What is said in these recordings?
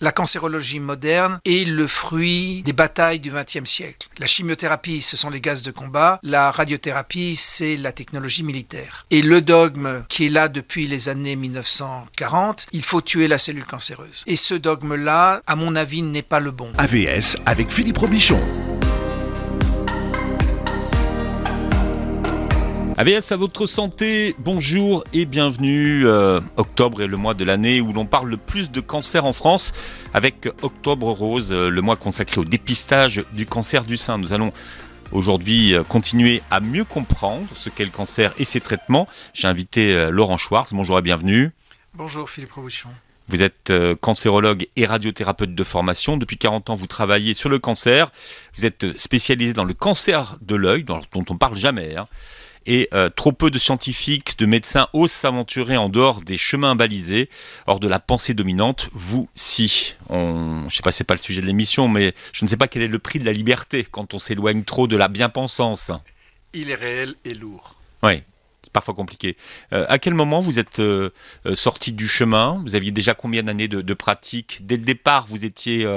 La cancérologie moderne est le fruit des batailles du XXe siècle. La chimiothérapie, ce sont les gaz de combat. La radiothérapie, c'est la technologie militaire. Et le dogme qui est là depuis les années 1940, il faut tuer la cellule cancéreuse. Et ce dogme-là, à mon avis, n'est pas le bon. AVS avec Philippe Robichon. AVS à votre santé, bonjour et bienvenue. Octobre est le mois de l'année où l'on parle le plus de cancer en France avec Octobre Rose, le mois consacré au dépistage du cancer du sein. Nous allons aujourd'hui continuer à mieux comprendre ce qu'est le cancer et ses traitements. J'ai invité Laurent Schwartz, bonjour et bienvenue. Bonjour Philippe Robichon. Vous êtes cancérologue et radiothérapeute de formation. Depuis 40 ans, vous travaillez sur le cancer. Vous êtes spécialisé dans le cancer de l'œil, dont on ne parle jamais, Et trop peu de scientifiques, de médecins osent s'aventurer en dehors des chemins balisés, hors de la pensée dominante. Vous, si. Je ne sais pas, c'est pas le sujet de l'émission, mais je ne sais pas quel est le prix de la liberté quand on s'éloigne trop de la bien-pensance. Il est réel et lourd. Oui, c'est parfois compliqué. À quel moment vous êtes sorti du chemin ? Vous aviez déjà combien d'années de pratique ? Dès le départ, vous étiez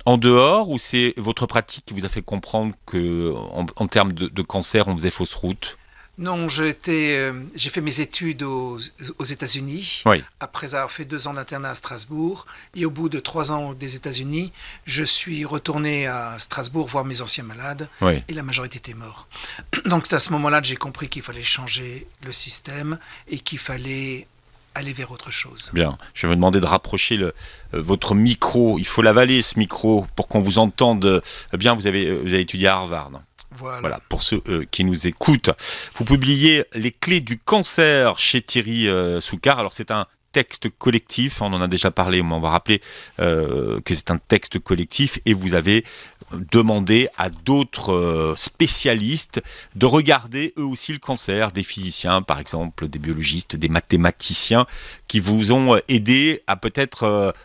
en dehors, ou c'est votre pratique qui vous a fait comprendre qu'en termes de cancer, on faisait fausse route ? Non, j'ai fait mes études aux États-Unis, Oui. Après avoir fait 2 ans d'internat à Strasbourg. Et au bout de 3 ans des États-Unis, je suis retourné à Strasbourg voir mes anciens malades, Oui. et la majorité étaient morts. Donc c'est à ce moment-là que j'ai compris qu'il fallait changer le système et qu'il fallait aller vers autre chose. Bien, je vais vous demander de rapprocher votre micro. Il faut l'avaler, ce micro, pour qu'on vous entende bien. Vous avez étudié à Harvard. Voilà, pour ceux qui nous écoutent. Vous publiez Les clés du cancer chez Thierry Soucard. Alors c'est un texte collectif, on en a déjà parlé, mais on va rappeler que c'est un texte collectif, et vous avez demandé à d'autres spécialistes de regarder eux aussi le cancer, des physiciens par exemple, des biologistes, des mathématiciens, qui vous ont aidé à peut-être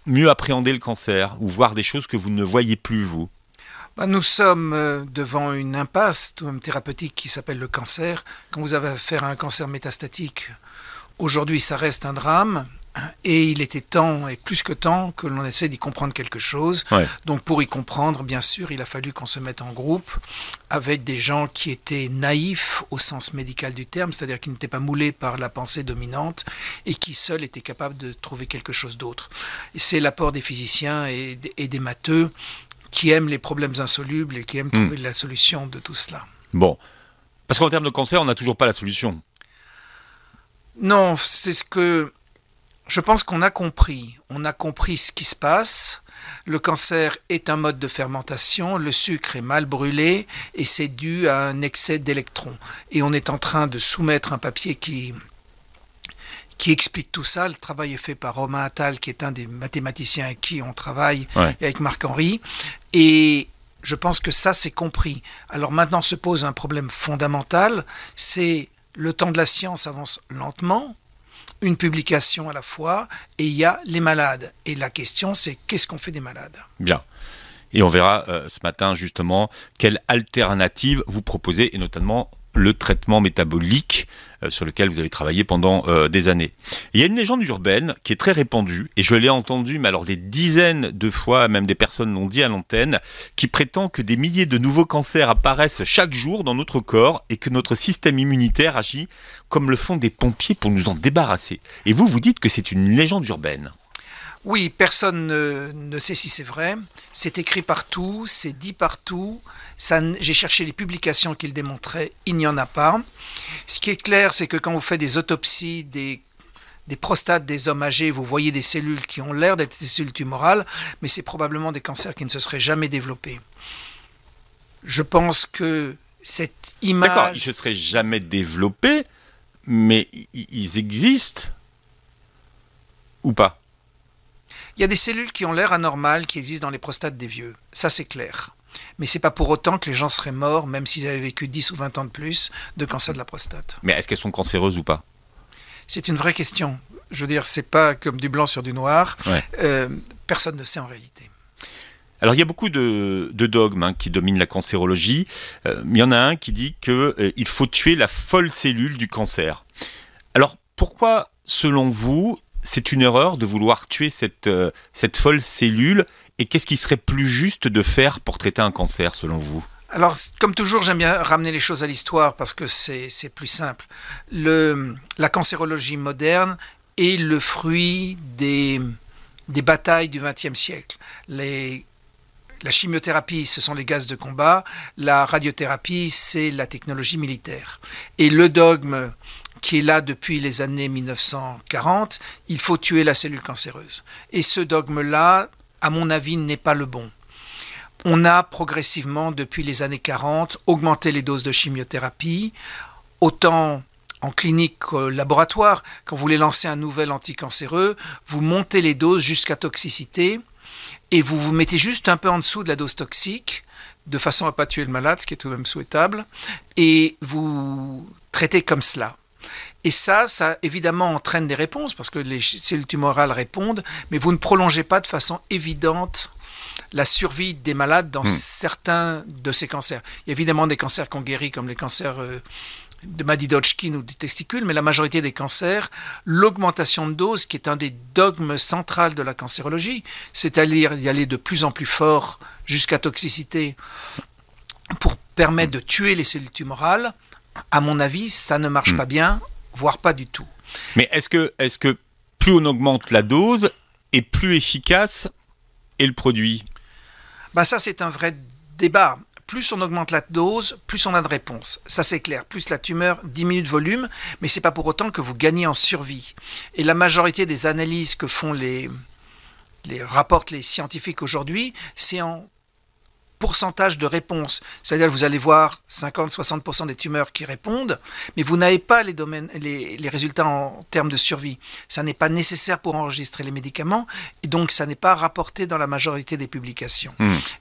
mieux appréhender le cancer, ou voir des choses que vous ne voyez plus, vous. Nous sommes devant une impasse thérapeutique qui s'appelle le cancer. Quand vous avez affaire à un cancer métastatique, aujourd'hui ça reste un drame, et il était temps, et plus que temps, que l'on essaie d'y comprendre quelque chose. Ouais. Donc pour y comprendre, bien sûr, il a fallu qu'on se mette en groupe avec des gens qui étaient naïfs au sens médical du terme, c'est-à-dire qui n'étaient pas moulés par la pensée dominante et qui seuls étaient capables de trouver quelque chose d'autre. Et c'est l'apport des physiciens et des matheux qui aiment les problèmes insolubles et qui aiment trouver la solution de tout cela. Bon, parce qu'en termes de cancer, on n'a toujours pas la solution. Non, c'est ce que je pense qu'on a compris. On a compris ce qui se passe. Le cancer est un mode de fermentation, le sucre est mal brûlé et c'est dû à un excès d'électrons. Et on est en train de soumettre un papier qui explique tout ça. Le travail est fait par Romain Attal, qui est un des mathématiciens avec qui on travaille, Ouais. et avec Marc-Henri. Et je pense que ça, c'est compris. Alors maintenant se pose un problème fondamental, c'est le temps de la science avance lentement, une publication à la fois, et il y a les malades. Et la question, c'est qu'est-ce qu'on fait des malades ? Bien. Et on verra ce matin justement quelle alternative vous proposez, et notamment le traitement métabolique sur lequel vous avez travaillé pendant des années. Il y a une légende urbaine qui est très répandue, et je l'ai entendue, mais alors des dizaines de fois, même des personnes l'ont dit à l'antenne, qui prétend que des milliers de nouveaux cancers apparaissent chaque jour dans notre corps et que notre système immunitaire agit comme le font des pompiers pour nous en débarrasser. Et vous dites que c'est une légende urbaine. Oui, personne ne sait si c'est vrai. C'est écrit partout, c'est dit partout. J'ai cherché les publications qui le démontraient, il n'y en a pas. Ce qui est clair, c'est que quand vous faites des autopsies des prostates des hommes âgés, vous voyez des cellules qui ont l'air d'être des cellules tumorales, mais c'est probablement des cancers qui ne se seraient jamais développés. Je pense que cette image... D'accord, ils ne se seraient jamais développés, mais ils existent ou pas ? Il y a des cellules qui ont l'air anormales qui existent dans les prostates des vieux. Ça, c'est clair. Mais ce n'est pas pour autant que les gens seraient morts, même s'ils avaient vécu 10 ou 20 ans de plus, de cancer de la prostate. Mais est-ce qu'elles sont cancéreuses ou pas ? C'est une vraie question. Je veux dire, c'est pas comme du blanc sur du noir. Ouais. Personne ne sait en réalité. Alors il y a beaucoup de dogmes qui dominent la cancérologie. Il y en a un qui dit qu'il faut tuer la folle cellule du cancer. Alors pourquoi, selon vous, c'est une erreur de vouloir tuer cette folle cellule. Et qu'est-ce qui serait plus juste de faire pour traiter un cancer, selon vous ? Alors, comme toujours, j'aime bien ramener les choses à l'histoire parce que c'est plus simple. La cancérologie moderne est le fruit des batailles du XXe siècle. La chimiothérapie, ce sont les gaz de combat. La radiothérapie, c'est la technologie militaire. Et le dogme qui est là depuis les années 1940, il faut tuer la cellule cancéreuse. Et ce dogme-là, à mon avis, n'est pas le bon. On a progressivement, depuis les années 40, augmenté les doses de chimiothérapie, autant en clinique qu'au laboratoire. Quand vous voulez lancer un nouvel anticancéreux, vous montez les doses jusqu'à toxicité et vous vous mettez juste un peu en dessous de la dose toxique, de façon à ne pas tuer le malade, ce qui est tout de même souhaitable, et vous traitez comme cela. Et ça évidemment entraîne des réponses, parce que les cellules tumorales répondent, mais vous ne prolongez pas de façon évidente la survie des malades dans certains de ces cancers. Il y a évidemment des cancers qu'on guérit, comme les cancers de Maddie-Hodgkin ou des testicules, mais la majorité des cancers, l'augmentation de dose, qui est un des dogmes centraux de la cancérologie, c'est-à-dire y aller de plus en plus fort jusqu'à toxicité pour permettre de tuer les cellules tumorales, à mon avis, ça ne marche pas bien, voire pas du tout. Mais est-ce que plus on augmente la dose et plus efficace est le produit ? Ça, c'est un vrai débat. Plus on augmente la dose, plus on a de réponses. Ça, c'est clair. Plus la tumeur diminue de volume, mais ce n'est pas pour autant que vous gagnez en survie. Et la majorité des analyses que font rapportent les scientifiques aujourd'hui, c'est en pourcentage de réponse. C'est-à-dire que vous allez voir 50-60% des tumeurs qui répondent, mais vous n'avez pas les résultats en termes de survie. Ça n'est pas nécessaire pour enregistrer les médicaments, et donc ça n'est pas rapporté dans la majorité des publications.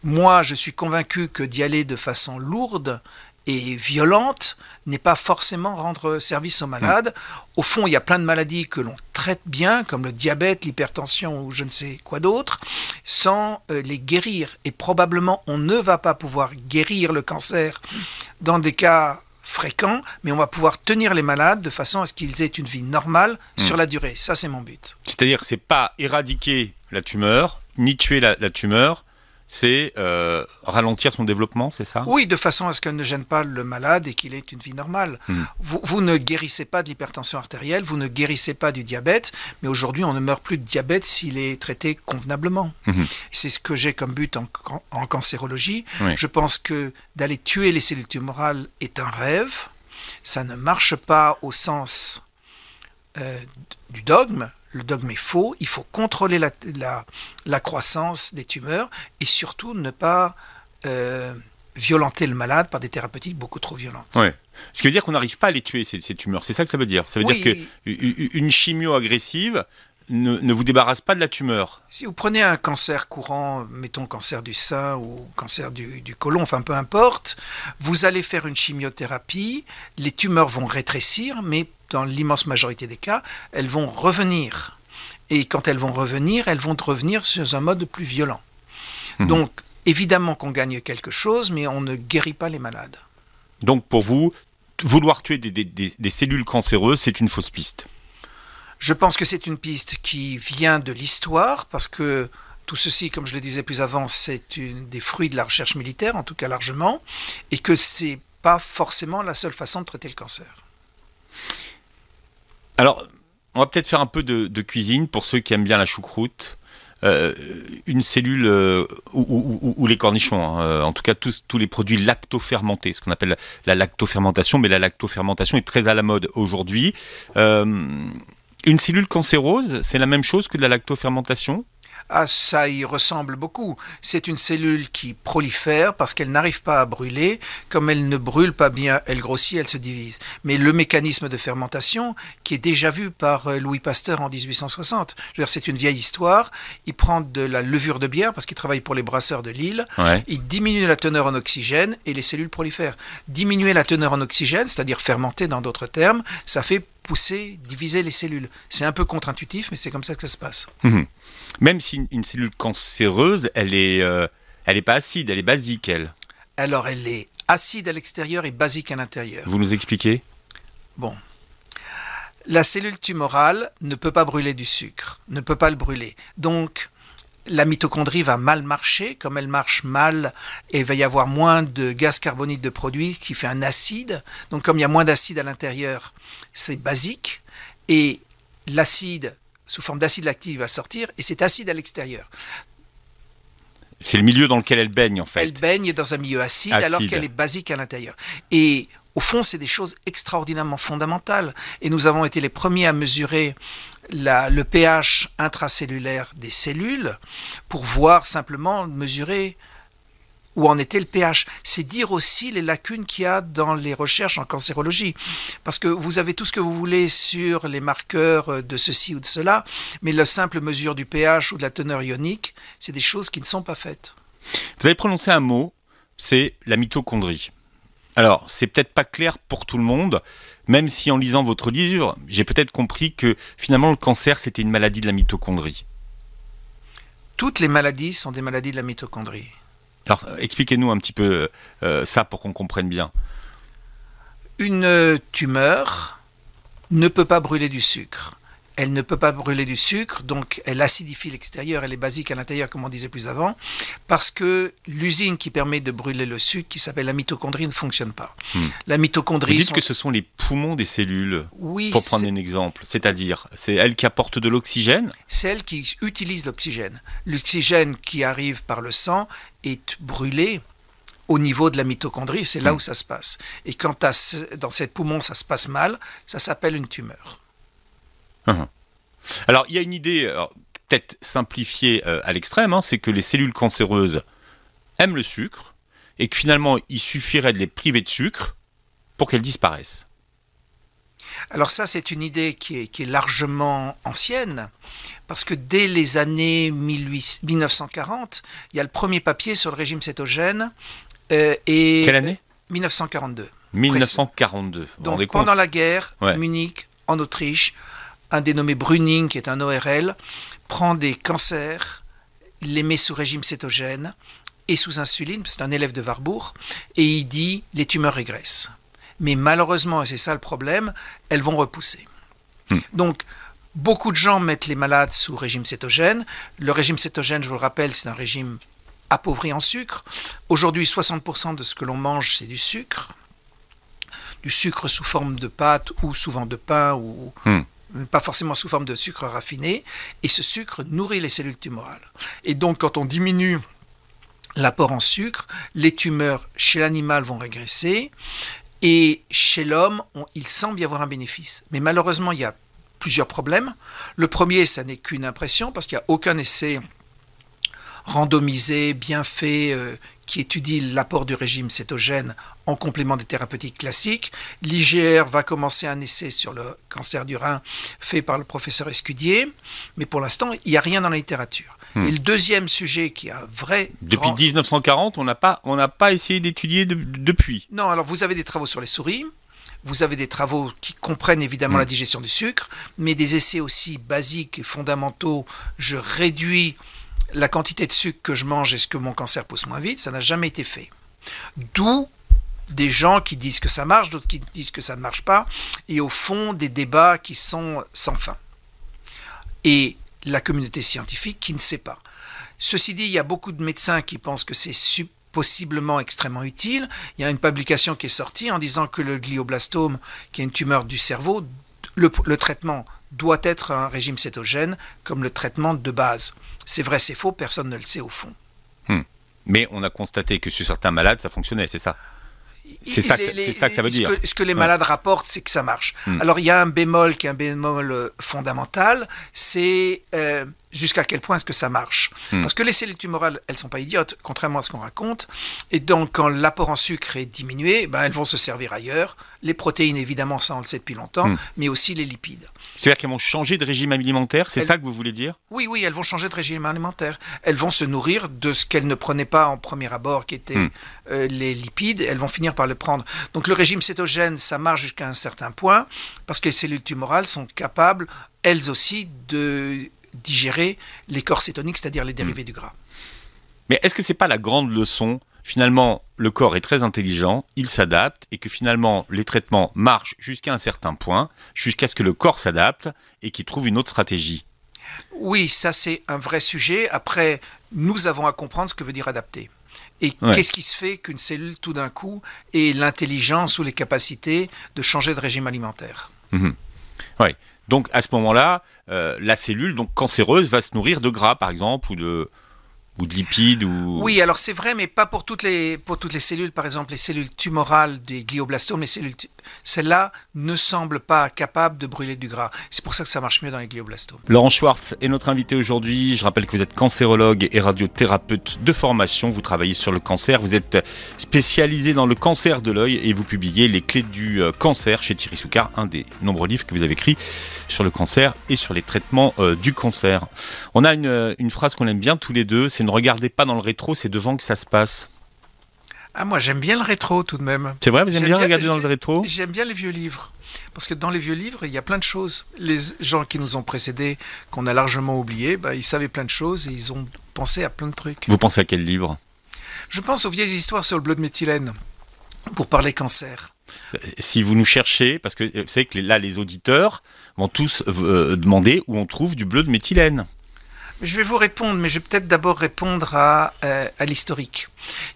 Moi, je suis convaincu que d'y aller de façon lourde et violente n'est pas forcément rendre service aux malades. Au fond, il y a plein de maladies que l'on traite bien, comme le diabète, l'hypertension ou je ne sais quoi d'autre, sans les guérir. Et probablement, on ne va pas pouvoir guérir le cancer dans des cas fréquents, mais on va pouvoir tenir les malades de façon à ce qu'ils aient une vie normale sur la durée. Ça, c'est mon but. C'est-à-dire que ce n'est pas éradiquer la tumeur, ni tuer la tumeur, c'est ralentir son développement, c'est ça ? Oui, de façon à ce qu'elle ne gêne pas le malade et qu'il ait une vie normale. Vous ne guérissez pas de l'hypertension artérielle, vous ne guérissez pas du diabète, mais aujourd'hui, on ne meurt plus de diabète s'il est traité convenablement. C'est ce que j'ai comme but en cancérologie. Oui. Je pense que d'aller tuer les cellules tumorales est un rêve. Ça ne marche pas au sens du dogme. Le dogme est faux, il faut contrôler la croissance des tumeurs et surtout ne pas violenter le malade par des thérapeutiques beaucoup trop violentes. Oui. Ce qui veut dire qu'on n'arrive pas à les tuer, ces tumeurs, c'est ça que ça veut dire. Ça veut dire qu'une chimio agressive ne vous débarrasse pas de la tumeur. Si vous prenez un cancer courant, mettons cancer du sein ou cancer du côlon, enfin peu importe, vous allez faire une chimiothérapie, les tumeurs vont rétrécir, mais dans l'immense majorité des cas, elles vont revenir. Et quand elles vont revenir sur un mode plus violent. Donc, évidemment qu'on gagne quelque chose, mais on ne guérit pas les malades. Donc, pour vous, vouloir tuer des cellules cancéreuses, c'est une fausse piste. Je pense que c'est une piste qui vient de l'histoire, parce que tout ceci, comme je le disais plus avant, c'est des fruits de la recherche militaire, en tout cas largement, et que ce n'est pas forcément la seule façon de traiter le cancer. Alors, on va peut-être faire un peu de cuisine pour ceux qui aiment bien la choucroute. Une cellule ou les cornichons, en tout cas tous les produits lactofermentés, ce qu'on appelle la lactofermentation, mais la lactofermentation est très à la mode aujourd'hui. Une cellule cancéreuse, c'est la même chose que de la lactofermentation ? Ah, ça y ressemble beaucoup. C'est une cellule qui prolifère parce qu'elle n'arrive pas à brûler. Comme elle ne brûle pas bien, elle grossit, elle se divise. Mais le mécanisme de fermentation, qui est déjà vu par Louis Pasteur en 1860, je veux dire, c'est une vieille histoire. Il prend de la levure de bière parce qu'il travaille pour les brasseurs de Lille. Ouais. Il diminue la teneur en oxygène et les cellules prolifèrent. Diminuer la teneur en oxygène, c'est-à-dire fermenter dans d'autres termes, ça fait pousser, diviser les cellules. C'est un peu contre-intuitif, mais c'est comme ça que ça se passe. Même si une cellule cancéreuse, elle est pas acide, elle est basique, elle. Alors, elle est acide à l'extérieur et basique à l'intérieur. Vous nous expliquez ? Bon. La cellule tumorale ne peut pas brûler du sucre, ne peut pas le brûler. Donc, la mitochondrie va mal marcher. Comme elle marche mal, il va y avoir moins de gaz carbonique de produit, ce qui fait un acide. Donc, comme il y a moins d'acide à l'intérieur, c'est basique. Et l'acide, sous forme d'acide lactique, va sortir, et c'est acide à l'extérieur. C'est le milieu dans lequel elle baigne, en fait. Elle baigne dans un milieu acide. Alors qu'elle est basique à l'intérieur. Et au fond, c'est des choses extraordinairement fondamentales. Et nous avons été les premiers à mesurer le pH intracellulaire des cellules pour voir simplement, mesurer où en était le pH. C'est dire aussi les lacunes qu'il y a dans les recherches en cancérologie. Parce que vous avez tout ce que vous voulez sur les marqueurs de ceci ou de cela, mais la simple mesure du pH ou de la teneur ionique, c'est des choses qui ne sont pas faites. Vous avez prononcé un mot, c'est la mitochondrie. Alors, c'est peut-être pas clair pour tout le monde, même si en lisant votre livre, j'ai peut-être compris que finalement le cancer, c'était une maladie de la mitochondrie. Toutes les maladies sont des maladies de la mitochondrie. Alors, expliquez-nous un petit peu ça pour qu'on comprenne bien. Une tumeur ne peut pas brûler du sucre. Elle ne peut pas brûler du sucre, donc elle acidifie l'extérieur, elle est basique à l'intérieur, comme on disait plus avant, parce que l'usine qui permet de brûler le sucre, qui s'appelle la mitochondrie, ne fonctionne pas. La mitochondrie... Vous dites que ce sont les poumons des cellules, oui, pour prendre un exemple. C'est-à-dire, c'est elles qui apportent de l'oxygène? C'est elles qui utilisent l'oxygène. L'oxygène qui arrive par le sang est brûlé au niveau de la mitochondrie, c'est là où ça se passe. Et quand dans ces poumons, ça se passe mal, ça s'appelle une tumeur. Alors, il y a une idée peut-être simplifiée à l'extrême, c'est que les cellules cancéreuses aiment le sucre et que finalement, il suffirait de les priver de sucre pour qu'elles disparaissent. Alors ça, c'est une idée qui est largement ancienne, parce que dès les années 1940, il y a le premier papier sur le régime cétogène. Quelle année? 1942. 1942. Donc pendant la guerre, Munich, en Autriche, un dénommé Brüning, qui est un ORL, prend des cancers, les met sous régime cétogène et sous insuline, c'est un élève de Warburg, et il dit les tumeurs régressent. Mais malheureusement, et c'est ça le problème, elles vont repousser. Donc, beaucoup de gens mettent les malades sous régime cétogène. Le régime cétogène, je vous le rappelle, c'est un régime appauvri en sucre. Aujourd'hui, 60% de ce que l'on mange, c'est du sucre sous forme de pâte ou souvent de pain ou... pas forcément sous forme de sucre raffiné, et ce sucre nourrit les cellules tumorales. Et donc, quand on diminue l'apport en sucre, les tumeurs chez l'animal vont régresser, et chez l'homme, il semble y avoir un bénéfice. Mais malheureusement, il y a plusieurs problèmes. Le premier, ça n'est qu'une impression, parce qu'il n'y a aucun essai randomisé, bien fait, qui étudie l'apport du régime cétogène en complément des thérapeutiques classiques. L'IGR va commencer un essai sur le cancer du rein fait par le professeur Escudier, mais pour l'instant, il n'y a rien dans la littérature. Et le deuxième sujet qui est un vrai... Depuis 1940, on n'a pas essayé d'étudier depuis. Non, alors vous avez des travaux sur les souris, vous avez des travaux qui comprennent évidemment la digestion du sucre, mais des essais aussi basiques et fondamentaux, je réduis la quantité de sucre que je mange, est-ce que mon cancer pousse moins vite, ça n'a jamais été fait. D'où des gens qui disent que ça marche, d'autres qui disent que ça ne marche pas, et au fond des débats qui sont sans fin. Et la communauté scientifique qui ne sait pas. Ceci dit, il y a beaucoup de médecins qui pensent que c'est possiblement extrêmement utile. Il y a une publication qui est sortie en disant que le glioblastome, qui est une tumeur du cerveau, le traitement doit être un régime cétogène comme le traitement de base. C'est vrai, c'est faux, personne ne le sait au fond. Mais on a constaté que sur certains malades, ça fonctionnait, c'est ça? C'est ça que ça veut dire. Ce que les malades rapportent, c'est que ça marche. Alors, il y a un bémol qui est un bémol fondamental, c'est jusqu'à quel point est-ce que ça marche. Parce que les cellules tumorales, elles ne sont pas idiotes, contrairement à ce qu'on raconte. Et donc, quand l'apport en sucre est diminué, elles vont se servir ailleurs. Les protéines, évidemment, ça on le sait depuis longtemps, mais aussi les lipides. C'est-à-dire qu'elles vont changer de régime alimentaire, c'est ça que vous voulez dire? Oui, elles vont changer de régime alimentaire. Elles vont se nourrir de ce qu'elles ne prenaient pas en premier abord, qui étaient les lipides. Elles vont finir par le prendre. Donc le régime cétogène, ça marche jusqu'à un certain point, parce que les cellules tumorales sont capables, elles aussi, de digérer les corps cétoniques, c'est-à-dire les dérivés du gras. Mais est-ce que c'est pas la grande leçon finalement, le corps est très intelligent, il s'adapte, et que finalement, les traitements marchent jusqu'à un certain point, jusqu'à ce que le corps s'adapte et qu'il trouve une autre stratégie. Oui, ça c'est un vrai sujet. Après, nous avons à comprendre ce que veut dire adapter. Et qu'est-ce qui se fait qu'une cellule, tout d'un coup, ait l'intelligence ou les capacités de changer de régime alimentaire ? Oui. Donc, à ce moment-là, la cellule donc cancéreuse va se nourrir de gras, par exemple, ou de lipides Oui, alors c'est vrai, mais pas pour toutes les cellules. Par exemple, les cellules tumorales des glioblastomes, celles-là ne semblent pas capables de brûler du gras. C'est pour ça que ça marche mieux dans les glioblastomes. Laurent Schwartz est notre invité aujourd'hui. Je rappelle que vous êtes cancérologue et radiothérapeute de formation. Vous travaillez sur le cancer. Vous êtes spécialisé dans le cancer de l'œil et vous publiez Les clés du cancer chez Thierry Soucard, un des nombreux livres que vous avez écrits sur le cancer et sur les traitements du cancer. On a une phrase qu'on aime bien tous les deux, c'est « Ne regardez pas dans le rétro, c'est devant que ça se passe ». Ah, moi j'aime bien le rétro tout de même. C'est vrai, vous aimez bien regarder dans le rétro ? J'aime bien les vieux livres. Parce que dans les vieux livres, il y a plein de choses. Les gens qui nous ont précédés, qu'on a largement oubliés, ils savaient plein de choses et ils ont pensé à plein de trucs. Vous pensez à quel livre ? Je pense aux vieilles histoires sur le bleu de méthylène, pour parler cancer. Si vous nous cherchez, parce que vous savez que là, les auditeurs vont tous demander où on trouve du bleu de méthylène. Je vais vous répondre, mais je vais peut-être d'abord répondre à l'historique.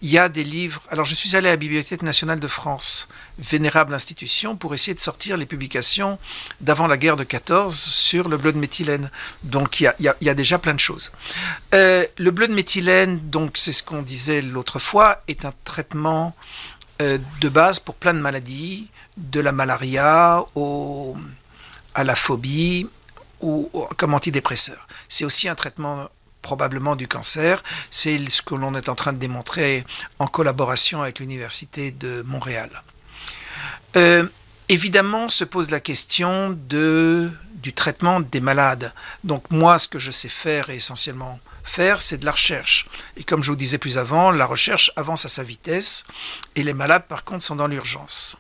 Il y a des livres... Alors, je suis allé à la Bibliothèque nationale de France, vénérable institution, pour essayer de sortir les publications d'avant la guerre de 14 sur le bleu de méthylène. Donc, il y a déjà plein de choses. Le bleu de méthylène, donc c'est ce qu'on disait l'autre fois, est un traitement de base pour plein de maladies, de la malaria à la phobie, ou comme antidépresseur. C'est aussi un traitement probablement du cancer. C'est ce que l'on est en train de démontrer en collaboration avec l'Université de Montréal. Évidemment, se pose la question du traitement des malades. Donc moi, ce que je sais faire et essentiellement faire, c'est de la recherche. Et comme je vous disais plus avant, la recherche avance à sa vitesse et les malades, par contre, sont dans l'urgence.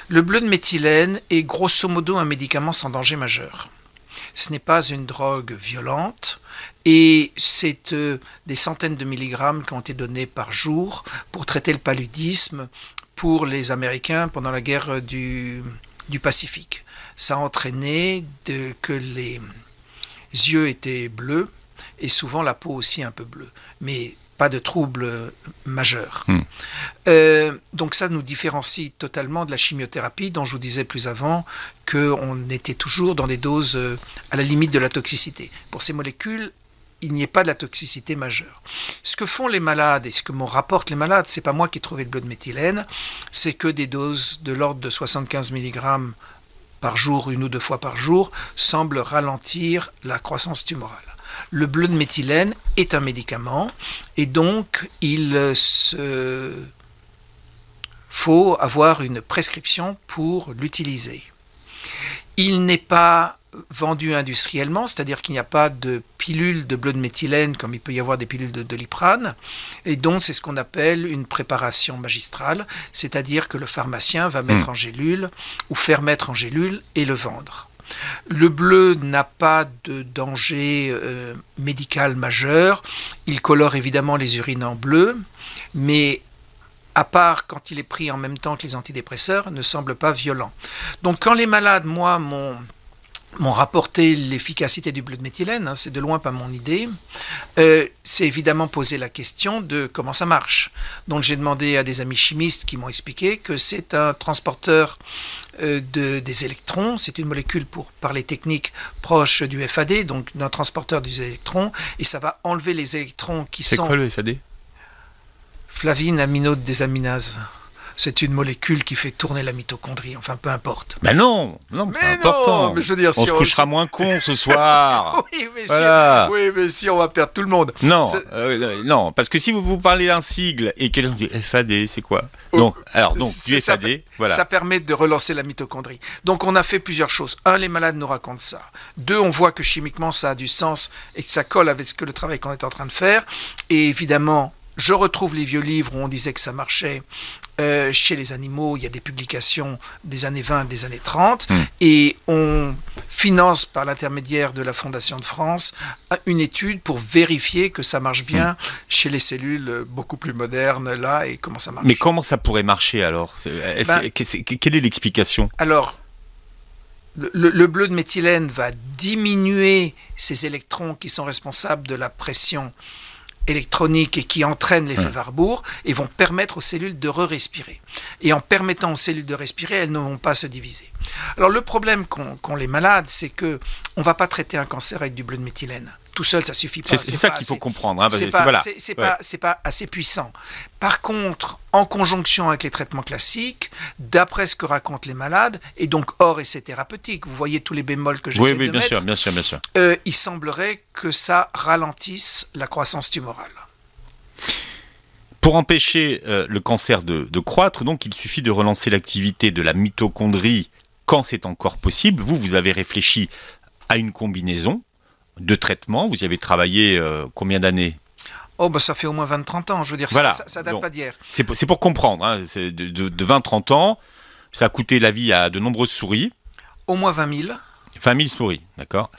Le bleu de méthylène est grosso modo un médicament sans danger majeur. Ce n'est pas une drogue violente et c'est des centaines de milligrammes qui ont été donnés par jour pour traiter le paludisme pour les Américains pendant la guerre du Pacifique. Ça a entraîné que les yeux étaient bleus et souvent la peau aussi un peu bleue, mais pas de troubles majeurs. Donc ça nous différencie totalement de la chimiothérapie dont je vous disais plus avant qu'on était toujours dans des doses à la limite de la toxicité. Pour ces molécules, il n'y ait pas de la toxicité majeure. Ce que font les malades et ce que me rapportent les malades, c'est pas moi qui ai trouvé le bleu de méthylène, c'est que des doses de l'ordre de 75 mg par jour, 1 ou 2 fois par jour, semblent ralentir la croissance tumorale. Le bleu de méthylène est un médicament et donc il faut avoir une prescription pour l'utiliser. Il n'est pas vendu industriellement, c'est-à-dire qu'il n'y a pas de pilule de bleu de méthylène comme il peut y avoir des pilules de Doliprane, et donc c'est ce qu'on appelle une préparation magistrale, c'est-à-dire que le pharmacien va mettre en gélule ou faire mettre en gélule et le vendre. Le bleu n'a pas de danger médical majeur, il colore évidemment les urines en bleu, mais à part quand il est pris en même temps que les antidépresseurs, ne semble pas violent. Donc quand les malades, moi, m'ont rapporté l'efficacité du bleu de méthylène, c'est de loin pas mon idée, c'est évidemment poser la question de comment ça marche. Donc j'ai demandé à des amis chimistes qui m'ont expliqué que c'est un transporteur des électrons, c'est une molécule pour parler technique proche du FAD, donc d'un transporteur des électrons, et ça va enlever les électrons qui sont... C'est quoi le FAD ? Flavine aminode désaminase. C'est une molécule qui fait tourner la mitochondrie, enfin peu importe. Ben non, c'est important. Mais je veux dire, on se couchera moins con ce soir. Oui, mais si on va perdre tout le monde. Non, parce que si vous parlez d'un sigle et quelqu'un dit FAD, c'est quoi ? Donc du FAD, voilà. Ça permet de relancer la mitochondrie. Donc on a fait plusieurs choses. 1, les malades nous racontent ça. 2, on voit que chimiquement ça a du sens et que ça colle avec le travail qu'on est en train de faire. Et évidemment, je retrouve les vieux livres où on disait que ça marchait chez les animaux. Il y a des publications des années 20, des années 30, et on finance par l'intermédiaire de la Fondation de France une étude pour vérifier que ça marche bien chez les cellules beaucoup plus modernes, là, et comment ça marche. Mais comment ça pourrait marcher alors? Quelle est l'explication? Alors, le bleu de méthylène va diminuer ces électrons qui sont responsables de la pression électroniques et qui entraînent l'effet Warburg et vont permettre aux cellules de re-respirer. Et en permettant aux cellules de respirer, elles ne vont pas se diviser. Alors le problème qu'ont les malades, c'est qu'on ne va pas traiter un cancer avec du bleu de méthylène. Tout seul, ça suffit pas. C'est ça qu'il faut comprendre. Hein, c'est pas assez puissant. Par contre, en conjonction avec les traitements classiques, d'après ce que racontent les malades, et donc hors essai thérapeutique, vous voyez tous les bémols que j'essaie de mettre. Bien sûr. Il semblerait que ça ralentisse la croissance tumorale. Pour empêcher le cancer de croître, donc, il suffit de relancer l'activité de la mitochondrie quand c'est encore possible. Vous avez réfléchi à une combinaison de traitements. Vous y avez travaillé combien d'années? Ça fait au moins 20-30 ans, je veux dire, voilà. ça date pas d'hier. C'est pour comprendre, hein, de 20-30 ans, ça a coûté la vie à de nombreuses souris. Au moins 20 000. 20 000 souris, d'accord.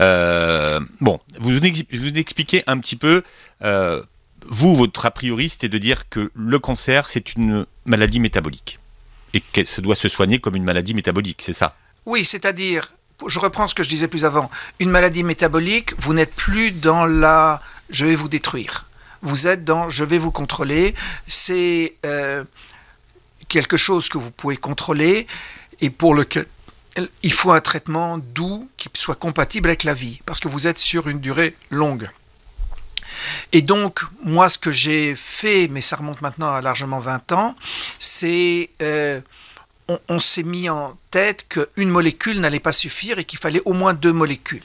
Vous nous expliquez un petit peu, votre a priori, c'était de dire que le cancer, c'est une maladie métabolique, et que ça doit se soigner comme une maladie métabolique, c'est ça? Oui, c'est-à-dire, je reprends ce que je disais plus avant, une maladie métabolique, vous n'êtes plus dans la « je vais vous détruire ». Vous êtes dans « je vais vous contrôler ». C'est quelque chose que vous pouvez contrôler et pour lequel il faut un traitement doux qui soit compatible avec la vie, parce que vous êtes sur une durée longue. Et donc, moi, ce que j'ai fait, mais ça remonte maintenant à largement 20 ans, c'est... on s'est mis en tête qu'une molécule n'allait pas suffire et qu'il fallait au moins 2 molécules.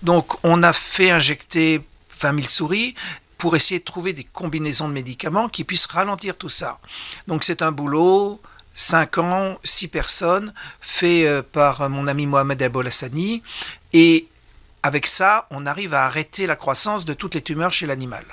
Donc, on a fait injecter 20 000 souris pour essayer de trouver des combinaisons de médicaments qui puissent ralentir tout ça. Donc, c'est un boulot, 5 ans, 6 personnes, fait par mon ami Mohamed Abol-Hassani. Et avec ça, on arrive à arrêter la croissance de toutes les tumeurs chez l'animal.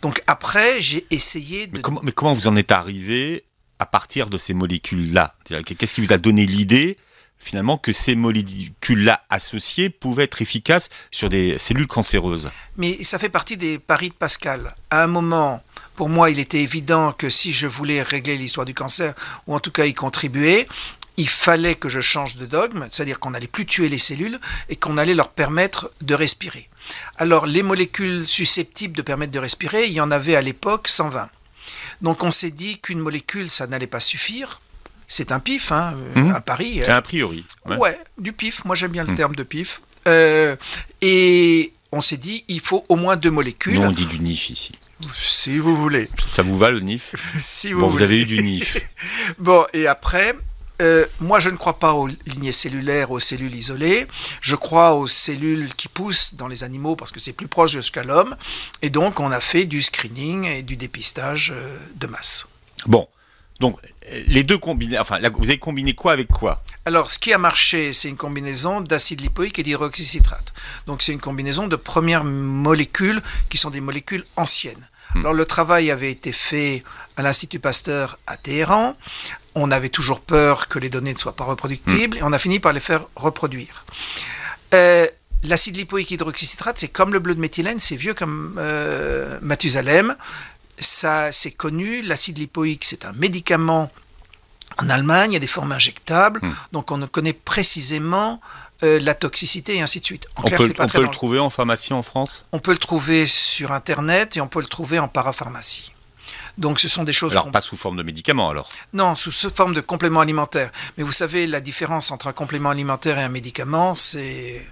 Donc, après, j'ai essayé de... Mais comment vous en êtes arrivé à partir de ces molécules-là? Qu'est-ce qui vous a donné l'idée, finalement, que ces molécules-là associées pouvaient être efficaces sur des cellules cancéreuses? Mais ça fait partie des paris de Pascal. À un moment, pour moi, il était évident que si je voulais régler l'histoire du cancer, ou en tout cas y contribuer, il fallait que je change de dogme, c'est-à-dire qu'on n'allait plus tuer les cellules et qu'on allait leur permettre de respirer. Alors, les molécules susceptibles de permettre de respirer, il y en avait à l'époque 120. Donc on s'est dit qu'une molécule, ça n'allait pas suffire. C'est un pif, un pari. A priori. Ouais, du pif. Moi j'aime bien le terme de pif. Et on s'est dit, il faut au moins 2 molécules. Nous on dit du NIF ici. Si vous voulez. Ça vous va le NIF? Si vous voulez. Vous avez eu du NIF. Bon, et après... moi, je ne crois pas aux lignées cellulaires, aux cellules isolées. Je crois aux cellules qui poussent dans les animaux parce que c'est plus proche de ce qu'à l'homme. Et donc, on a fait du screening et du dépistage de masse. Bon, donc les deux combinés. Enfin, là, vous avez combiné quoi avec quoi? Alors, ce qui a marché, c'est une combinaison d'acide lipoïque et d'hydroxycitrate. Donc, c'est une combinaison de premières molécules qui sont des molécules anciennes. Alors, le travail avait été fait à l'Institut Pasteur à Téhéran. On avait toujours peur que les données ne soient pas reproductibles et on a fini par les faire reproduire. L'acide lipoïque hydroxycitrate, c'est comme le bleu de méthylène, c'est vieux comme Mathusalem. Ça, c'est connu. L'acide lipoïque, c'est un médicament en Allemagne, il y a des formes injectables, donc on connaît précisément la toxicité et ainsi de suite. On peut le trouver en pharmacie en France? On peut le trouver sur Internet et on peut le trouver en parapharmacie. Donc ce sont des choses... Alors pas sous forme de médicament alors? Non, sous forme de complément alimentaire. Mais vous savez, la différence entre un complément alimentaire et un médicament, c'est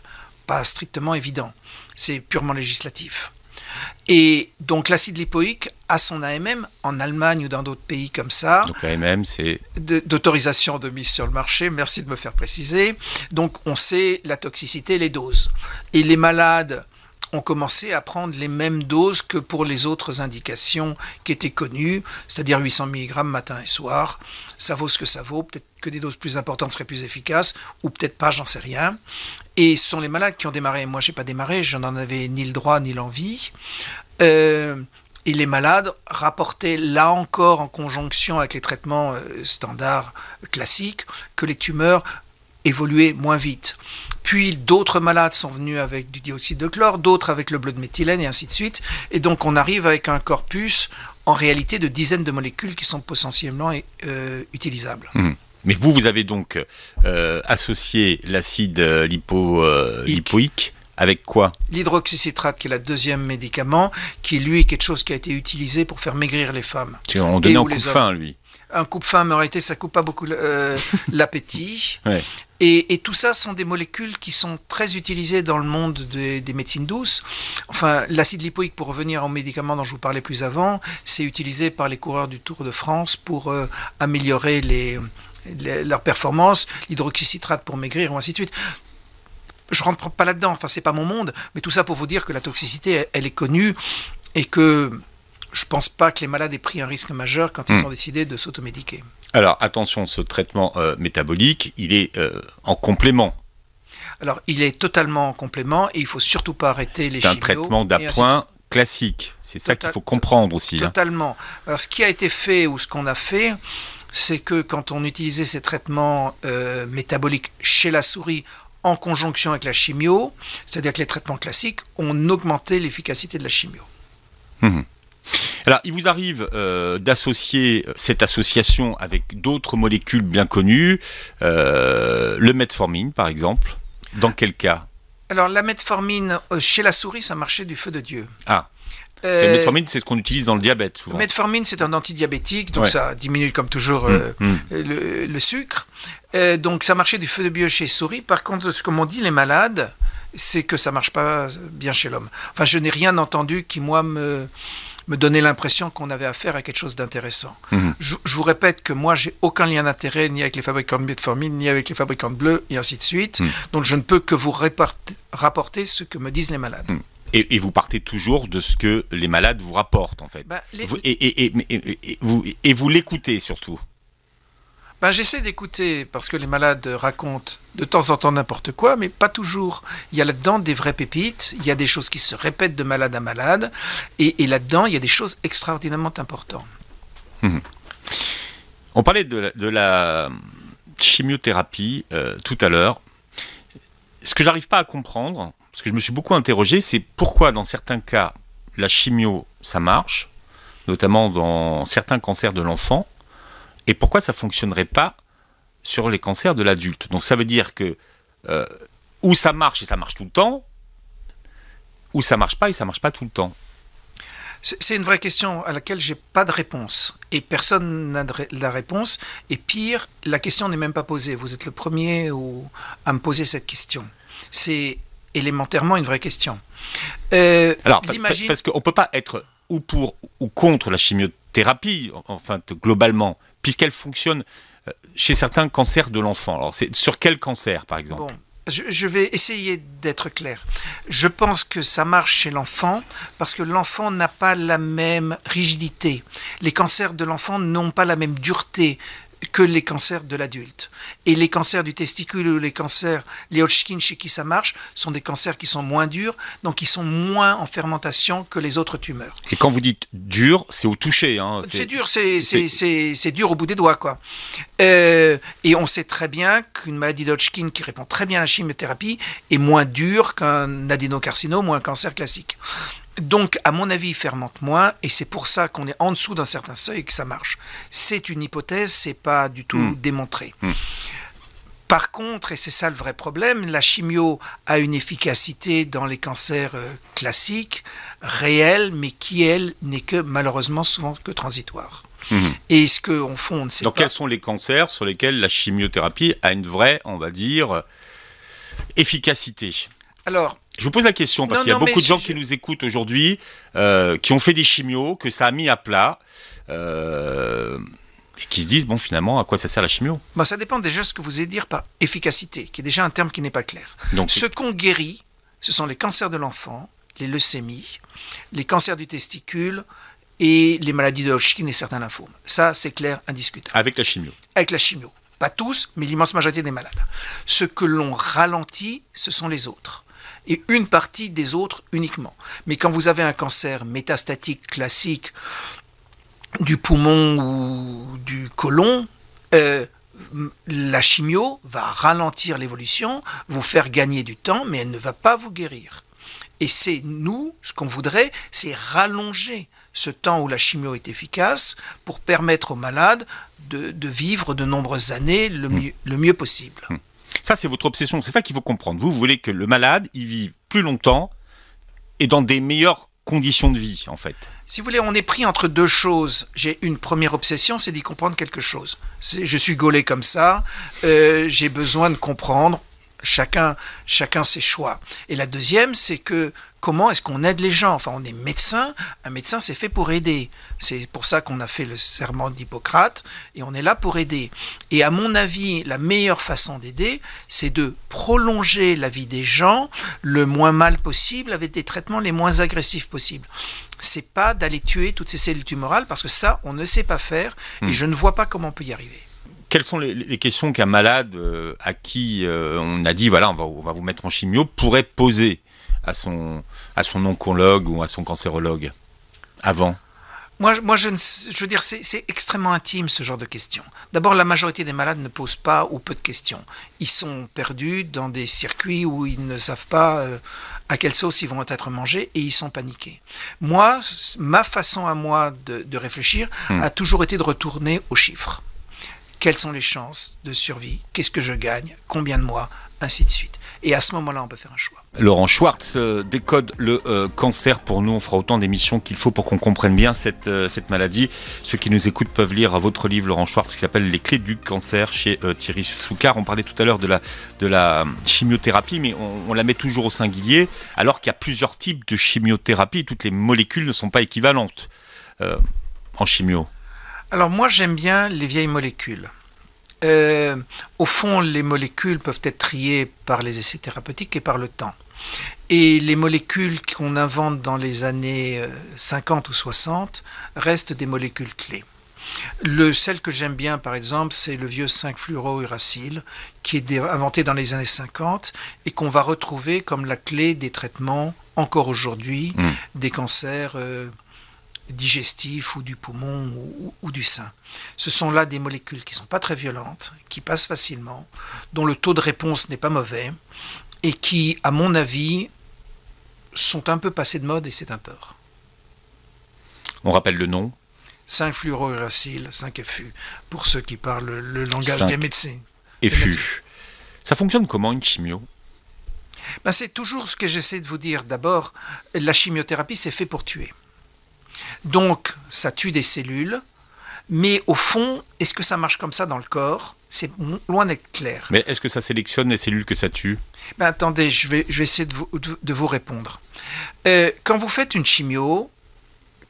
pas strictement évident. C'est purement législatif. Et donc l'acide lipoïque a son AMM en Allemagne ou dans d'autres pays comme ça. Donc AMM, c'est... d'autorisation de mise sur le marché, merci de me faire préciser. Donc on sait la toxicité et les doses. Et les malades ont commencé à prendre les mêmes doses que pour les autres indications qui étaient connues, c'est-à-dire 800 mg matin et soir. Ça vaut ce que ça vaut, peut-être que des doses plus importantes seraient plus efficaces, ou peut-être pas, j'en sais rien. Et ce sont les malades qui ont démarré. Moi, je n'ai pas démarré, je n'en avais ni le droit ni l'envie. Et les malades rapportaient là encore en conjonction avec les traitements standards classiques que les tumeurs évoluaient moins vite. Puis d'autres malades sont venus avec du dioxyde de chlore, d'autres avec le bleu de méthylène et ainsi de suite. Et donc on arrive avec un corpus en réalité de dizaines de molécules qui sont potentiellement utilisables. Mais vous avez donc associé l'acide lipoïque avec quoi? L'hydroxycitrate, qui est le deuxième médicament, qui lui est quelque chose qui a été utilisé pour faire maigrir les femmes. On donnait un coupe-faim, lui. Un coupe-faim, mais en réalité, ça ne coupe pas beaucoup l'appétit. Ouais. Et tout ça sont des molécules qui sont très utilisées dans le monde des médecines douces. Enfin, l'acide lipoïque, pour revenir au médicament dont je vous parlais plus avant, c'est utilisé par les coureurs du Tour de France pour améliorer leur performance, l'hydroxycitrate pour maigrir, ou ainsi de suite. Je ne rentre pas là-dedans, enfin, c'est pas mon monde, mais tout ça pour vous dire que la toxicité, elle est connue et que je ne pense pas que les malades aient pris un risque majeur quand ils ont décidé de s'automédiquer. Alors, attention, ce traitement métabolique, il est en complément. Alors, il est totalement en complément et il ne faut surtout pas arrêter les chimios. C'est un traitement d'appoint classique. C'est ça qu'il faut comprendre aussi. Totalement. Alors, ce qui a été fait ou ce qu'on a fait, c'est que quand on utilisait ces traitements métaboliques chez la souris en conjonction avec la chimio, c'est-à-dire que les traitements classiques, on augmentait l'efficacité de la chimio. Alors, il vous arrive d'associer cette association avec d'autres molécules bien connues, le metformine par exemple. Dans quel cas? Alors, la metformine, chez la souris, ça marchait du feu de Dieu. Ah, le metformine, c'est ce qu'on utilise dans le diabète souvent. Le metformine, c'est un antidiabétique, donc ça diminue comme toujours le sucre. Donc, ça marchait du feu de Dieu chez souris. Par contre, ce que m'ont dit les malades, c'est que ça ne marche pas bien chez l'homme. Enfin, je n'ai rien entendu qui, moi, me donnait l'impression qu'on avait affaire à quelque chose d'intéressant. Je vous répète que moi, j'ai aucun lien d'intérêt ni avec les fabricants de metformine, ni avec les fabricants de bleu, et ainsi de suite. Donc, je ne peux que vous rapporter ce que me disent les malades. Et vous partez toujours de ce que les malades vous rapportent, en fait. Et vous l'écoutez, surtout. J'essaie d'écouter, parce que les malades racontent de temps en temps n'importe quoi, mais pas toujours. Il y a là-dedans des vraies pépites, il y a des choses qui se répètent de malade à malade, et là-dedans, il y a des choses extraordinairement importantes. On parlait de la chimiothérapie tout à l'heure. Ce que j'arrive pas à comprendre, parce que je me suis beaucoup interrogé, c'est pourquoi dans certains cas, la chimio, ça marche, notamment dans certains cancers de l'enfant, et pourquoi ça ne fonctionnerait pas sur les cancers de l'adulte. Donc ça veut dire que ou ça marche et ça marche tout le temps, ou ça ne marche pas et ça ne marche pas tout le temps. C'est une vraie question à laquelle je n'ai pas de réponse. Et personne n'a la réponse. Et pire, la question n'est même pas posée. Vous êtes le premier à me poser cette question. C'est élémentairement une vraie question. Alors, parce qu'on ne peut pas être ou pour ou contre la chimiothérapie, enfin globalement, puisqu'elle fonctionne chez certains cancers de l'enfant. Alors, c'est sur quel cancer, par exemple? Bon, je vais essayer d'être clair. Je pense que ça marche chez l'enfant parce que l'enfant n'a pas la même rigidité. Les cancers de l'enfant n'ont pas la même dureté que les cancers de l'adulte. Et les cancers du testicule ou les cancers, les Hodgkin chez qui ça marche, sont des cancers qui sont moins durs, donc qui sont moins en fermentation que les autres tumeurs. Et quand vous dites dur, c'est au toucher. C'est dur, c'est dur au bout des doigts, quoi. Et on sait très bien qu'une maladie d'Hodgkin qui répond très bien à la chimiothérapie est moins dure qu'un adénocarcinome ou un cancer classique. Donc, à mon avis, il fermente moins, et c'est pour ça qu'on est en dessous d'un certain seuil et que ça marche. C'est une hypothèse, c'est pas du tout démontré. Par contre, et c'est ça le vrai problème, la chimio a une efficacité dans les cancers classiques, réelle, mais qui, elle, n'est que malheureusement souvent que transitoire. Et ce qu'on fait, on ne sait pas. Donc, quels sont les cancers sur lesquels la chimiothérapie a une vraie, on va dire, efficacité? Alors, je vous pose la question parce qu'il y a beaucoup de gens qui nous écoutent aujourd'hui, qui ont fait des chimios, que ça a mis à plat, et qui se disent, bon, finalement, à quoi ça sert la chimio? Ça dépend déjà de ce que vous allez dire par efficacité, qui est déjà un terme qui n'est pas clair. Donc, ce qu'on guérit, ce sont les cancers de l'enfant, les leucémies, les cancers du testicule et les maladies de Hodgkin et certains lymphomes. Ça, c'est clair, indiscutable. Avec la chimio? Avec la chimio. Pas tous, mais l'immense majorité des malades. Ce que l'on ralentit, ce sont les autres. et une partie des autres uniquement. Mais quand vous avez un cancer métastatique classique du poumon ou du côlon, la chimio va ralentir l'évolution, vous faire gagner du temps, mais elle ne va pas vous guérir. Et c'est nous, ce qu'on voudrait, c'est rallonger ce temps où la chimio est efficace pour permettre aux malades de vivre de nombreuses années le mieux possible. Ça, c'est votre obsession, c'est ça qu'il faut comprendre. Vous voulez que le malade, il vive plus longtemps et dans des meilleures conditions de vie, en fait. Si vous voulez, on est pris entre deux choses. J'ai une première obsession, c'est d'y comprendre quelque chose. Je suis gaulé comme ça, j'ai besoin de comprendre. Chacun ses choix. Et la deuxième, c'est que comment est-ce qu'on aide les gens? Enfin, on est médecin. Un médecin, c'est fait pour aider. C'est pour ça qu'on a fait le serment d'Hippocrate et on est là pour aider. Et à mon avis, la meilleure façon d'aider, c'est de prolonger la vie des gens le moins mal possible avec des traitements les moins agressifs possibles. C'est pas d'aller tuer toutes ces cellules tumorales parce que ça, on ne sait pas faire et je ne vois pas comment on peut y arriver. Quelles sont les questions qu'un malade à qui on a dit voilà on va vous mettre en chimio pourrait poser à son oncologue ou à son cancérologue avant? Moi je veux dire, c'est extrêmement intime ce genre de questions. D'abord, la majorité des malades ne posent pas ou peu de questions. Ils sont perdus dans des circuits où ils ne savent pas à quelle sauce ils vont être mangés et ils sont paniqués. Moi, ma façon à moi de réfléchir a toujours été de retourner aux chiffres. Quelles sont les chances de survie? Qu'est-ce que je gagne? Combien de mois? Ainsi de suite. Et à ce moment-là, on peut faire un choix. Laurent Schwartz décode le cancer pour nous. On fera autant d'émissions qu'il faut pour qu'on comprenne bien cette maladie. Ceux qui nous écoutent peuvent lire votre livre, Laurent Schwartz, qui s'appelle Les clés du cancer chez Thierry Soucard. On parlait tout à l'heure de la chimiothérapie, mais on la met toujours au singulier, alors qu'il y a plusieurs types de chimiothérapie. Toutes les molécules ne sont pas équivalentes en chimio. Alors moi, j'aime bien les vieilles molécules. Au fond, les molécules peuvent être triées par les essais thérapeutiques et par le temps. Et les molécules qu'on invente dans les années 50 ou 60 restent des molécules clés. Celle que j'aime bien, par exemple, c'est le vieux 5-fluorouracile, qui est inventé dans les années 50 et qu'on va retrouver comme la clé des traitements, encore aujourd'hui, des cancers digestifs ou du poumon ou du sein. Ce sont là des molécules qui ne sont pas très violentes, qui passent facilement, dont le taux de réponse n'est pas mauvais et qui, à mon avis, sont un peu passées de mode et c'est un tort. On rappelle le nom? 5-fluorouracile, 5-FU, pour ceux qui parlent le langage des médecins. FU. Ça fonctionne comment une chimio? C'est toujours ce que j'essaie de vous dire. D'abord, la chimiothérapie, c'est fait pour tuer. Donc, ça tue des cellules, mais au fond, est-ce que ça marche comme ça dans le corps? C'est loin d'être clair. Mais est-ce que ça sélectionne les cellules que ça tue? Attendez, je vais essayer de vous répondre. Quand vous faites une chimio,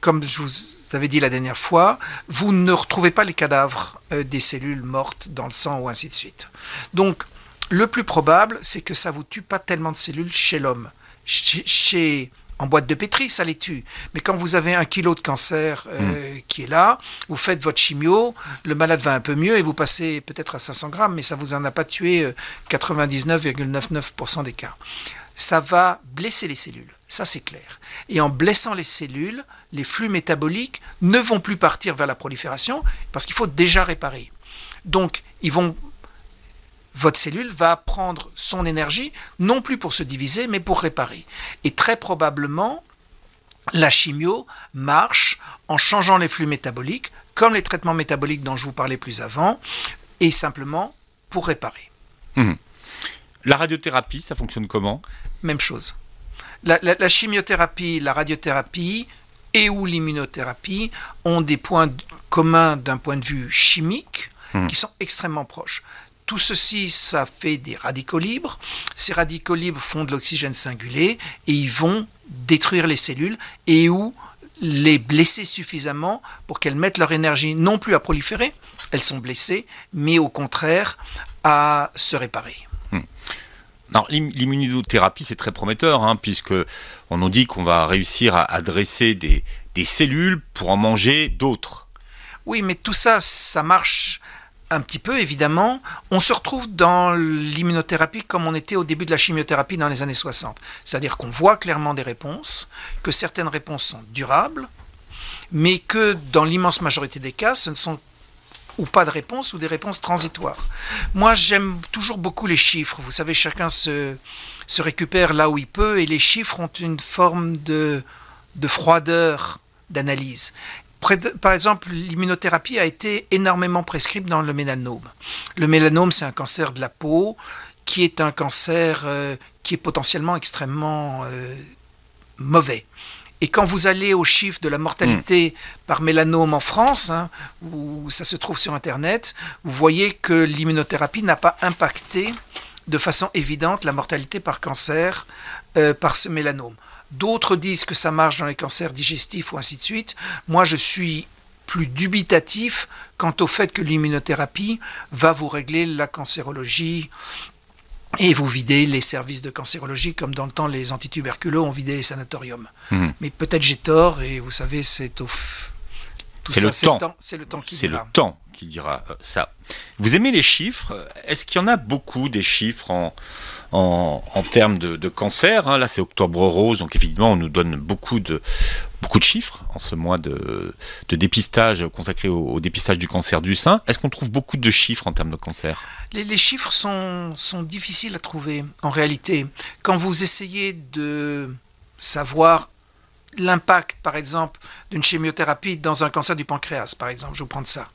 comme je vous avais dit la dernière fois, vous ne retrouvez pas les cadavres des cellules mortes dans le sang ou ainsi de suite. Donc, le plus probable, c'est que ça ne vous tue pas tellement de cellules chez l'homme. En boîte de pétri, ça les tue. Mais quand vous avez 1 kilo de cancer qui est là, vous faites votre chimio, le malade va un peu mieux et vous passez peut-être à 500 grammes, mais ça ne vous en a pas tué 99,99% des cas. Ça va blesser les cellules, ça c'est clair. Et en blessant les cellules, les flux métaboliques ne vont plus partir vers la prolifération parce qu'il faut déjà réparer. Donc, votre cellule va prendre son énergie, non plus pour se diviser, mais pour réparer. Et très probablement, la chimio marche en changeant les flux métaboliques, comme les traitements métaboliques dont je vous parlais plus avant, et simplement pour réparer. La radiothérapie, ça fonctionne comment? Même chose. La chimiothérapie, la radiothérapie et ou l'immunothérapie ont des points communs d'un point de vue chimique qui sont extrêmement proches. Tout ceci, ça fait des radicaux libres. Ces radicaux libres font de l'oxygène singulé et ils vont détruire les cellules et ou les blesser suffisamment pour qu'elles mettent leur énergie non plus à proliférer, elles sont blessées, mais au contraire à se réparer. Alors, l'immunothérapie, c'est très prometteur, puisque on nous dit qu'on va réussir à dresser des cellules pour en manger d'autres. Oui, mais tout ça, ça marche un petit peu, évidemment, on se retrouve dans l'immunothérapie comme on était au début de la chimiothérapie dans les années 60. C'est-à-dire qu'on voit clairement des réponses, que certaines réponses sont durables, mais que dans l'immense majorité des cas, ce ne sont ou pas de réponses ou des réponses transitoires. Moi, j'aime toujours beaucoup les chiffres. Vous savez, chacun se récupère là où il peut, et les chiffres ont une forme de froideur d'analyse. Par exemple, l'immunothérapie a été énormément prescrite dans le mélanome. Le mélanome, c'est un cancer de la peau qui est un cancer qui est potentiellement extrêmement mauvais. Et quand vous allez aux chiffres de la mortalité par mélanome en France, où ça se trouve sur Internet, vous voyez que l'immunothérapie n'a pas impacté de façon évidente la mortalité par cancer par ce mélanome. D'autres disent que ça marche dans les cancers digestifs ou ainsi de suite. Moi, je suis plus dubitatif quant au fait que l'immunothérapie va vous régler la cancérologie et vous vider les services de cancérologie comme dans le temps les antituberculeux ont vidé les sanatoriums. Mais peut-être j'ai tort et vous savez, c'est le temps qui dira. C'est le temps qui dira ça. Vous aimez les chiffres? Est-ce qu'il y en a beaucoup des chiffres en termes de cancer? Là, c'est Octobre Rose, donc évidemment, on nous donne beaucoup de chiffres en ce mois de dépistage consacré au dépistage du cancer du sein. Est-ce qu'on trouve beaucoup de chiffres en termes de cancer? Les chiffres sont difficiles à trouver en réalité. Quand vous essayez de savoir l'impact, par exemple, d'une chimiothérapie dans un cancer du pancréas, par exemple, je vais vous prendre ça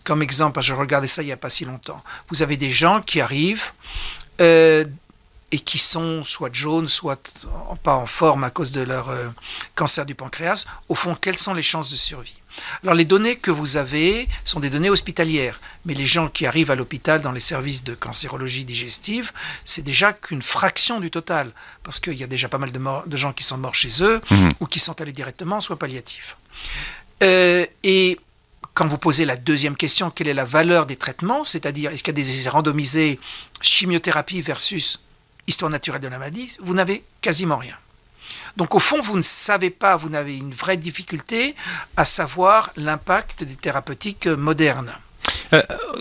comme exemple, je regardais ça il n'y a pas si longtemps. Vous avez des gens qui arrivent et qui sont soit jaunes, soit pas en forme à cause de leur cancer du pancréas. Au fond, quelles sont les chances de survie? Alors les données que vous avez sont des données hospitalières, mais les gens qui arrivent à l'hôpital dans les services de cancérologie digestive, c'est déjà qu'une fraction du total, parce qu'il y a déjà pas mal de gens qui sont morts chez eux, ou qui sont allés directement en soins palliatifs. Et quand vous posez la deuxième question, quelle est la valeur des traitements, c'est-à-dire est-ce qu'il y a des essais randomisés chimiothérapie versus histoire naturelle de la maladie, vous n'avez quasiment rien. Donc au fond, vous ne savez pas, vous avez une vraie difficulté à savoir l'impact des thérapeutiques modernes.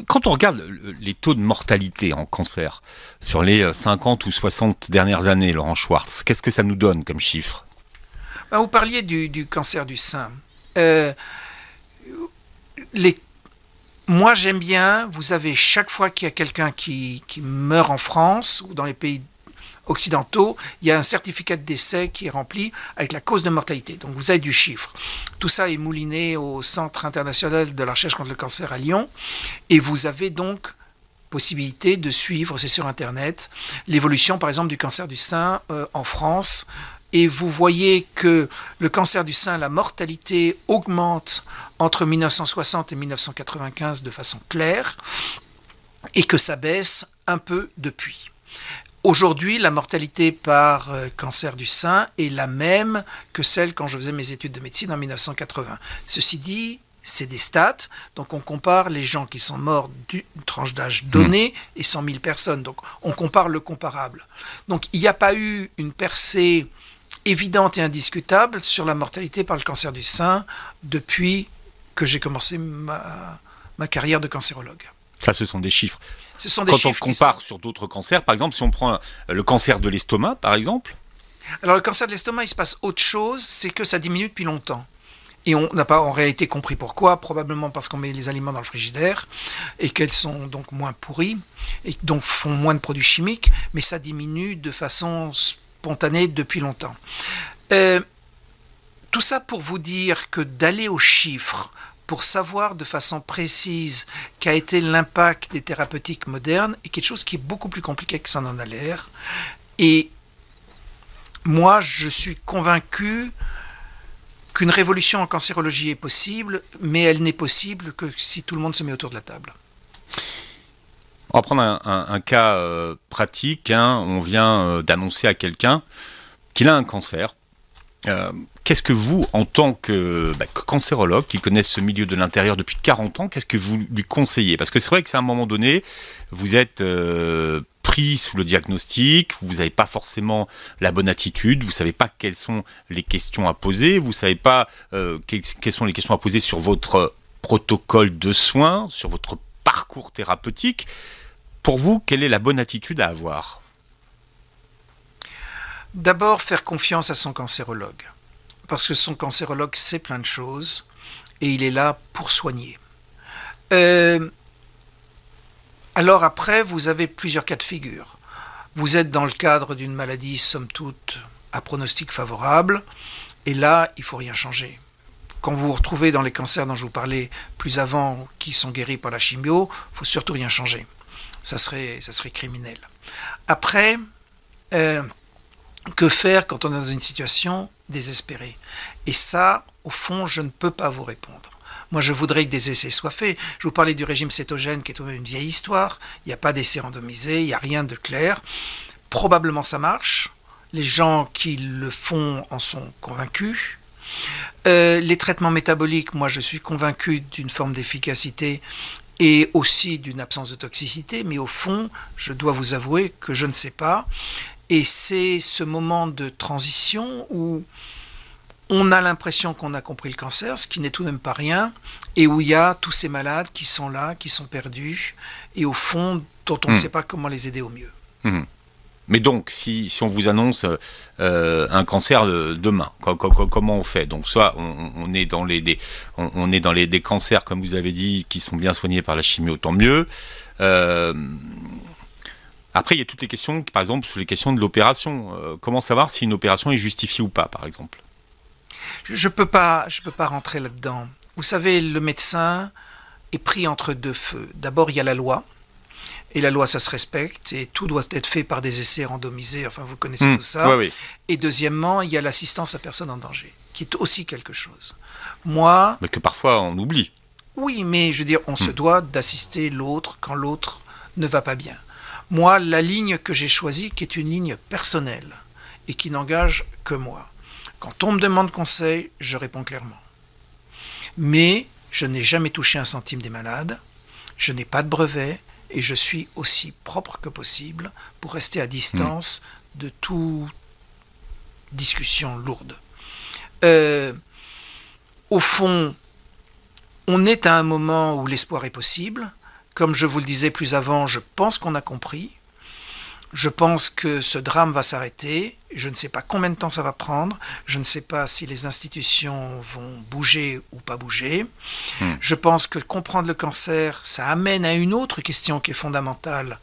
Quand on regarde les taux de mortalité en cancer sur les 50 ou 60 dernières années, Laurent Schwartz, qu'est-ce que ça nous donne comme chiffre? Vous parliez du cancer du sein. Moi, j'aime bien, vous avez chaque fois qu'il y a quelqu'un qui meurt en France ou dans les pays occidentaux, il y a un certificat de décès qui est rempli avec la cause de mortalité. Donc vous avez du chiffre. Tout ça est mouliné au Centre international de la recherche contre le cancer à Lyon. Et vous avez donc possibilité de suivre, c'est sur Internet, l'évolution par exemple du cancer du sein en France. Et vous voyez que le cancer du sein, la mortalité augmente entre 1960 et 1995 de façon claire et que ça baisse un peu depuis. Aujourd'hui, la mortalité par cancer du sein est la même que celle quand je faisais mes études de médecine en 1980. Ceci dit, c'est des stats, donc on compare les gens qui sont morts d'une tranche d'âge donnée et 100 000 personnes. Donc on compare le comparable. Donc il n'y a pas eu une percée évidente et indiscutable sur la mortalité par le cancer du sein depuis que j'ai commencé ma carrière de cancérologue. Ça, ce sont des chiffres. Ce sont des Quand chiffres on compare sur d'autres cancers, par exemple, si on prend le cancer de l'estomac, par exemple. Alors le cancer de l'estomac, il se passe autre chose, c'est que ça diminue depuis longtemps. Et on n'a pas en réalité compris pourquoi, probablement parce qu'on met les aliments dans le frigidaire et qu'elles sont donc moins pourries et donc font moins de produits chimiques, mais ça diminue de façon spontanée depuis longtemps. Tout ça pour vous dire que d'aller aux chiffres pour savoir de façon précise qu'a été l'impact des thérapeutiques modernes est quelque chose qui est beaucoup plus compliqué que ça n'en a l'air. Et moi, je suis convaincu qu'une révolution en cancérologie est possible, mais elle n'est possible que si tout le monde se met autour de la table. On va prendre un cas pratique. On vient d'annoncer à quelqu'un qu'il a un cancer. Qu'est-ce que vous, en tant que cancérologue, qui connaissez ce milieu de l'intérieur depuis 40 ans, qu'est-ce que vous lui conseillez? Parce que c'est vrai que c'est à un moment donné, vous êtes pris sous le diagnostic, vous n'avez pas forcément la bonne attitude, vous ne savez pas quelles sont les questions à poser, vous ne savez pas quelles sont les questions à poser sur votre protocole de soins, sur votre parcours thérapeutique. Pour vous, quelle est la bonne attitude à avoir ? D'abord, faire confiance à son cancérologue. Parce que son cancérologue sait plein de choses et il est là pour soigner. Alors après, vous avez plusieurs cas de figure. Vous êtes dans le cadre d'une maladie, somme toute, à pronostic favorable, et là, il ne faut rien changer. Quand vous vous retrouvez dans les cancers dont je vous parlais plus avant, qui sont guéris par la chimio, il ne faut surtout rien changer. Ça serait criminel. Après, que faire quand on est dans une situation désespérée ? Et ça, au fond, je ne peux pas vous répondre. Moi, je voudrais que des essais soient faits. Je vous parlais du régime cétogène, qui est une vieille histoire. Il n'y a pas d'essai randomisé, il n'y a rien de clair. Probablement ça marche. Les gens qui le font en sont convaincus. Les traitements métaboliques, moi, je suis convaincu d'une forme d'efficacité et aussi d'une absence de toxicité. Mais au fond, je dois vous avouer que je ne sais pas. Et c'est ce moment de transition où on a l'impression qu'on a compris le cancer, ce qui n'est tout de même pas rien, et où il y a tous ces malades qui sont là, qui sont perdus, et au fond, dont on ne sait pas comment les aider au mieux. Mais donc, si on vous annonce un cancer demain, comment on fait ? Donc, soit on est dans des cancers, comme vous avez dit, qui sont bien soignés par la chimio, tant mieux. Après, il y a toutes les questions, par exemple, sur les questions de l'opération. Comment savoir si une opération est justifiée ou pas, par exemple ? Je peux pas rentrer là-dedans. Vous savez, le médecin est pris entre deux feux. D'abord, il y a la loi. Et la loi, ça se respecte. Et tout doit être fait par des essais randomisés. Enfin, vous connaissez tout ça. Oui. Et deuxièmement, il y a l'assistance à personne en danger, qui est aussi quelque chose. Moi... Mais que parfois, on oublie. Oui, mais je veux dire, on se doit d'assister l'autre quand l'autre ne va pas bien. Moi, la ligne que j'ai choisie, qui est une ligne personnelle et qui n'engage que moi. Quand on me demande conseil, je réponds clairement. Mais je n'ai jamais touché un centime des malades, je n'ai pas de brevet et je suis aussi propre que possible pour rester à distance de toute discussion lourde. Au fond, on est à un moment où l'espoir est possible. Comme je vous le disais plus avant, je pense qu'on a compris. Je pense que ce drame va s'arrêter. Je ne sais pas combien de temps ça va prendre. Je ne sais pas si les institutions vont bouger ou pas bouger. Je pense que comprendre le cancer, ça amène à une autre question qui est fondamentale,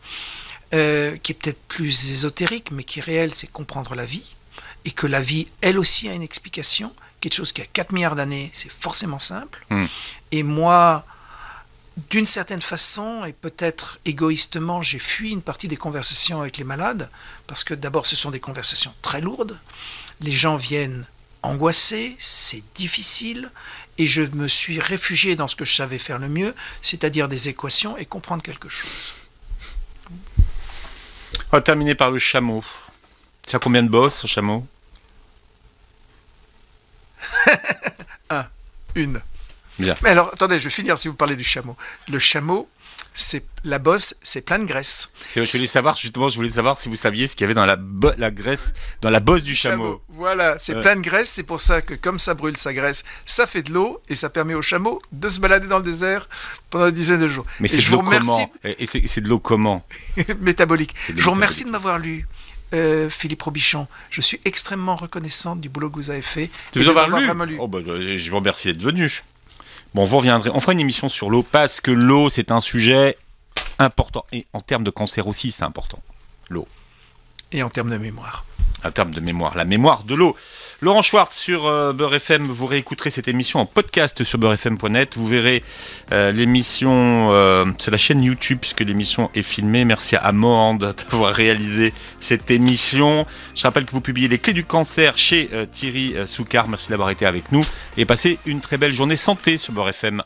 qui est peut-être plus ésotérique, mais qui est réelle, c'est comprendre la vie. Et que la vie, elle aussi, a une explication. Quelque chose qui a 4 milliards d'années, c'est forcément simple. Et moi... d'une certaine façon, et peut-être égoïstement, j'ai fui une partie des conversations avec les malades, parce que d'abord, ce sont des conversations très lourdes. Les gens viennent angoissés, c'est difficile, et je me suis réfugié dans ce que je savais faire le mieux, c'est-à-dire des équations et comprendre quelque chose. On va terminer par le chameau. Ça a combien de bosses, ce chameau ? Une. Bien. Mais alors, attendez, je vais finir si vous parlez du chameau. Le chameau, c'est la bosse, c'est plein de graisse. Je voulais savoir si vous saviez ce qu'il y avait dans la graisse, dans la bosse du chameau. Voilà, c'est plein de graisse, c'est pour ça que comme ça brûle sa graisse, ça fait de l'eau et ça permet au chameau de se balader dans le désert pendant une dizaine de jours. Mais c'est de l'eau comment ? Et c'est de l'eau comment ? Métabolique. Je vous remercie de m'avoir lu. Philippe Robichon, je suis extrêmement reconnaissante du boulot que vous avez fait. Tu veux avoir lu ? Je vous remercie d'être venu. Bon, vous reviendrez. On fera une émission sur l'eau parce que l'eau, c'est un sujet important. Et en termes de cancer aussi, c'est important. L'eau. Et en termes de mémoire. En termes de mémoire. La mémoire de l'eau. Laurent Schwartz sur Beurre FM. Vous réécouterez cette émission en podcast sur beurrefm.net. Vous verrez l'émission sur la chaîne YouTube puisque l'émission est filmée. Merci à Mohand d'avoir réalisé cette émission. Je rappelle que vous publiez Les Clés du cancer chez Thierry Soucard. Merci d'avoir été avec nous et passez une très belle journée santé sur Beurre FM.